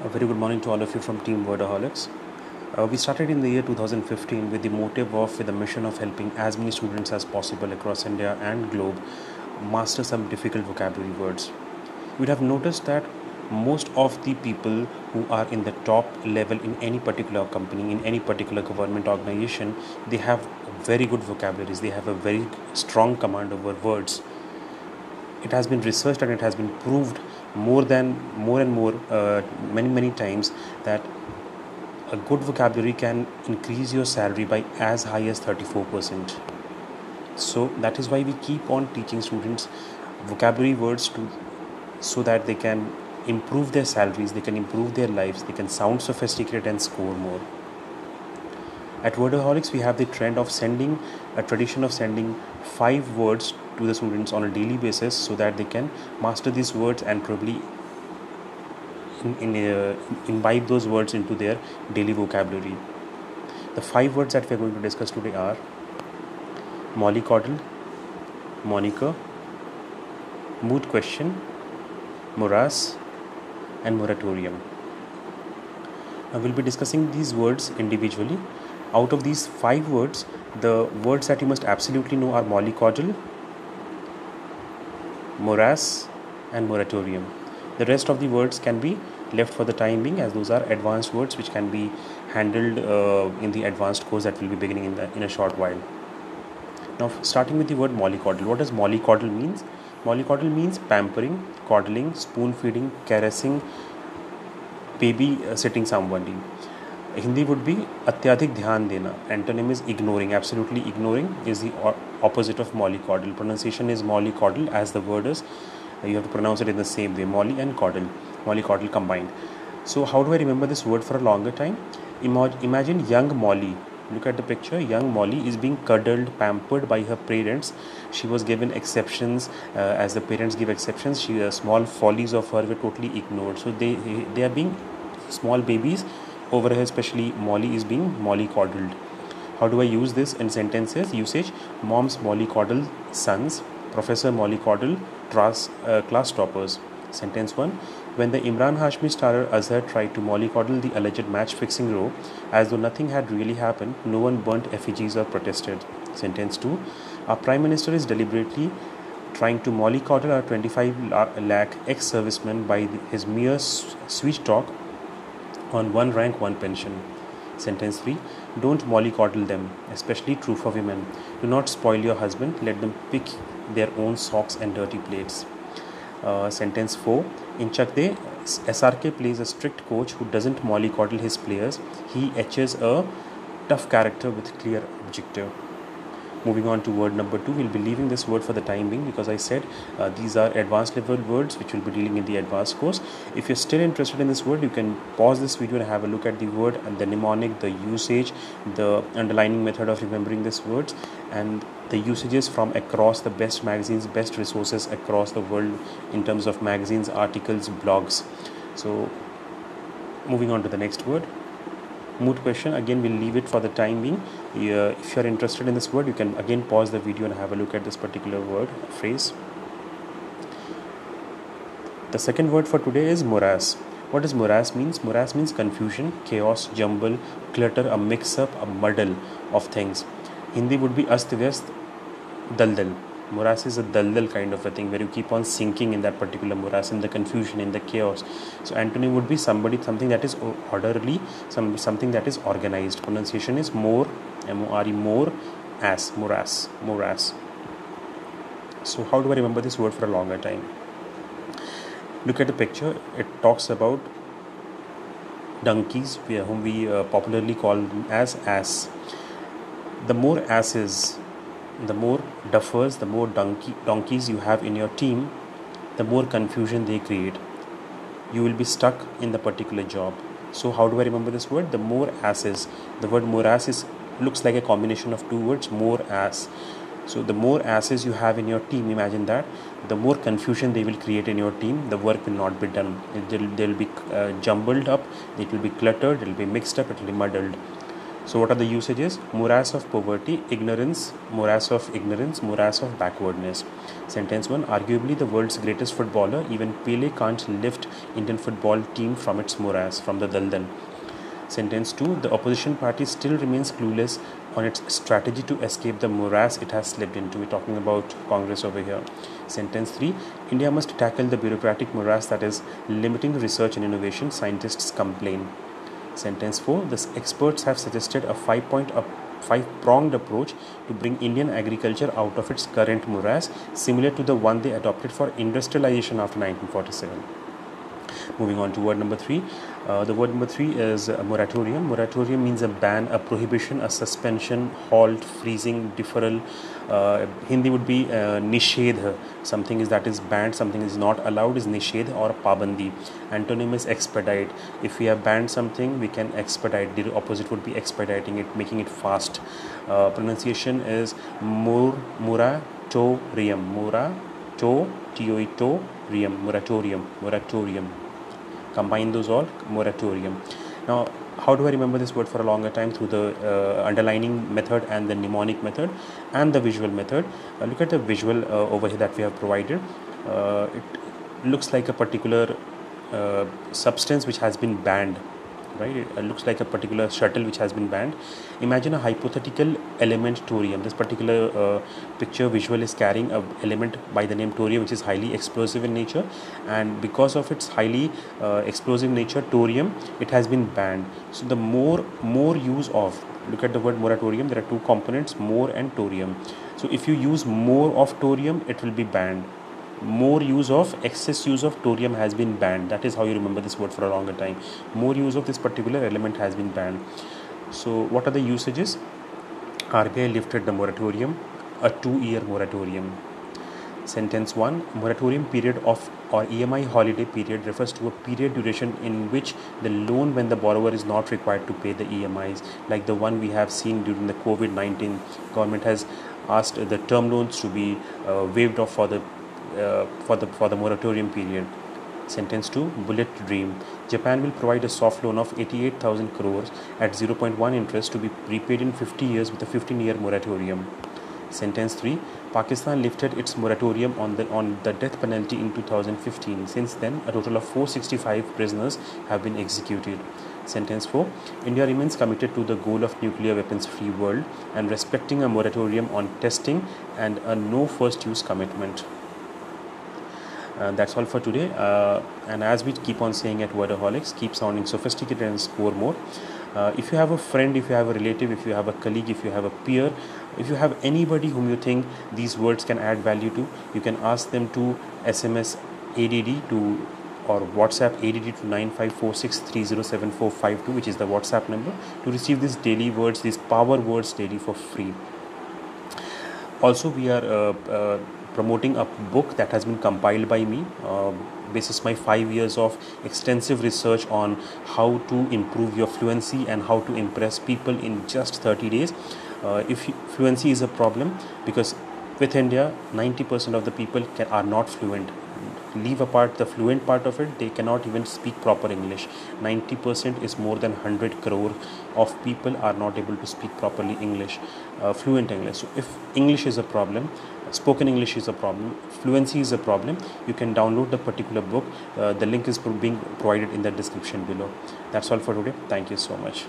A very good morning to all of you from Team Wordaholics. We started in the year 2015 with the motive of, with the mission of helping as many students as possible across India and globe master some difficult vocabulary words. You'd have noticed that most of the people who are in the top level in any particular company, in any particular government organization, they have very good vocabularies. They have a very strong command over words. It has been researched and it has been proved more and more many times that a good vocabulary can increase your salary by as high as 34%. So that is why we keep on teaching students vocabulary words so that they can improve their salaries, they can improve their lives, they can sound sophisticated and score more. At Wordaholics, we have the tradition of sending 5 words to the students on a daily basis so that they can master these words and probably imbibe those words into their daily vocabulary. The 5 words that we are going to discuss today are mollycoddle, moniker, mood question, morass, and moratorium. Now we'll be discussing these words individually. Out of these 5 words, the words that you must absolutely know are mollycoddle, morass, and moratorium. The rest of the words can be left for the time being, as those are advanced words which can be handled in the advanced course that will be beginning in a short while. Now, starting with the word mollycoddle. What does mollycoddle means? Mollycoddle means pampering, coddling, spoon feeding, caressing, baby sitting somebody. Hindi would be अत्यधिक ध्यान देना. Antonym is ignoring. Absolutely ignoring is the opposite of mollycoddle. Pronunciation is mollycoddle, as the word is. You have to pronounce it in the same way. Molly and coddle. Mollycoddle combined. So how do I remember this word for a longer time? Imagine young Molly. Look at the picture. Young Molly is being cuddled, pampered by her parents. She was given exceptions. As the parents give exceptions, small follies of her were totally ignored. So they are being small babies. Over here, especially Molly is being mollycoddled. How do I use this in sentences? Usage: Mom's mollycoddle sons. Professor mollycoddle class toppers. Sentence 1. When the Imran Hashmi starrer Azhar tried to mollycoddle the alleged match-fixing row, as though nothing had really happened, no one burnt effigies or protested. Sentence 2. Our Prime Minister is deliberately trying to mollycoddle our 25 lakh ex-servicemen by his mere sweet talk on one rank, one pension. Sentence 3. Don't mollycoddle them, especially true for women. Do not spoil your husband. Let them pick their own socks and dirty plates. Sentence 4. In Chak De, SRK plays a strict coach who doesn't mollycoddle his players. He etches a tough character with clear objective. Moving on to word number 2, we'll be leaving this word for the time being because I said these are advanced level words which we'll be dealing in the advanced course. If you're still interested in this word, you can pause this video and have a look at the word and the mnemonic, the usage, the underlining method of remembering this words, and the usages from across the best magazines, best resources across the world in terms of magazines, articles, blogs. So moving on to the next word. Mood question, again we'll leave it for the time being. If you're interested in this word, you can again pause the video and have a look at this particular word, phrase. The second word for today is morass. What does morass means? Morass means confusion, chaos, jumble, clutter, a mix-up, a muddle of things. Hindi would be ast-vyast, daldal. Morass is a daldal kind of a thing where you keep on sinking in that particular morass, in the confusion, in the chaos. So antonym would be something that is orderly, something that is organized. Pronunciation is more, M-O-R-E, more, ass, morass. So how do I remember this word for a longer time? Look at the picture. It talks about donkeys, whom we popularly call them as ass. The more asses, the more duffers, the more donkeys you have in your team, the more confusion they create. You will be stuck in the particular job. So how do I remember this word? The more asses. The word morass looks like a combination of 2 words, more ass. So the more asses you have in your team, imagine that, the more confusion they will create in your team, the work will not be done. They will be jumbled up, it will be cluttered, it will be mixed up, it will be muddled. So what are the usages? Morass of poverty, ignorance, morass of ignorance, morass of backwardness. Sentence 1. Arguably the world's greatest footballer, even Pele can't lift Indian football team from its morass, from the daldal. Sentence 2. The opposition party still remains clueless on its strategy to escape the morass it has slipped into. We're talking about Congress over here. Sentence 3. India must tackle the bureaucratic morass that is limiting research and innovation, scientists complain. Sentence 4. The experts have suggested a five-pronged approach to bring Indian agriculture out of its current morass, similar to the one they adopted for industrialization after 1947. Moving on to word number 3. The word number 3 is moratorium. Moratorium means a ban, a prohibition, a suspension, halt, freezing, deferral. Hindi would be nishedh. Something is that is banned, something is not allowed is nishedh or pabandi. Antonym is expedite. If we have banned something, we can expedite. The opposite would be expediting it, making it fast. Pronunciation is moratorium. Moratorium. Combine those all, moratorium. Now, how do I remember this word for a longer time? Through the underlining method and the mnemonic method and the visual method. Look at the visual over here that we have provided. It looks like a particular substance which has been banned. Right? It looks like a particular shuttle which has been banned. Imagine a hypothetical element thorium. This particular picture visual is carrying an element by the name thorium, which is highly explosive in nature, and because of its highly explosive nature, thorium, it has been banned. So the more use of, look at the word moratorium, there are two components, more and thorium. So if you use more of thorium, it will be banned. Excess use of thorium has been banned. That is how you remember this word for a longer time. More use of this particular element has been banned. So what are the usages? RBI lifted the moratorium, a 2-year moratorium. Sentence 1. Moratorium period of or EMI holiday period refers to a period duration in which the loan when the borrower is not required to pay the EMIs, like the one we have seen during the COVID-19. Government has asked the term loans to be waived off for the moratorium period. Sentence 2. Bullet dream. Japan will provide a soft loan of 88,000 crores at 0.1 interest to be repaid in 50 years with a 15-year moratorium. Sentence 3. Pakistan lifted its moratorium on the death penalty in 2015. Since then, a total of 465 prisoners have been executed. Sentence 4. India remains committed to the goal of nuclear weapons free world and respecting a moratorium on testing and a no first use commitment. That's all for today, and as we keep on saying at Wordaholics, keep sounding sophisticated and score more. If you have a friend, if you have a relative, if you have a colleague, if you have a peer, if you have anybody whom you think these words can add value to, you can ask them to SMS ADD to or WhatsApp ADD to 9546307452, which is the WhatsApp number, to receive these daily words, these power words daily for free. Also, we are promoting a book that has been compiled by me basis my 5 years of extensive research on how to improve your fluency and how to impress people in just 30 days. If fluency is a problem, because with India 90% of the people are not fluent. Leave apart the fluent part of it, they cannot even speak proper English. 90% is more than 100 crore of people are not able to speak properly English, fluent English. So if English is a problem, spoken English is a problem, fluency is a problem, you can download the particular book. The link is being provided in the description below. That's all for today. Thank you so much.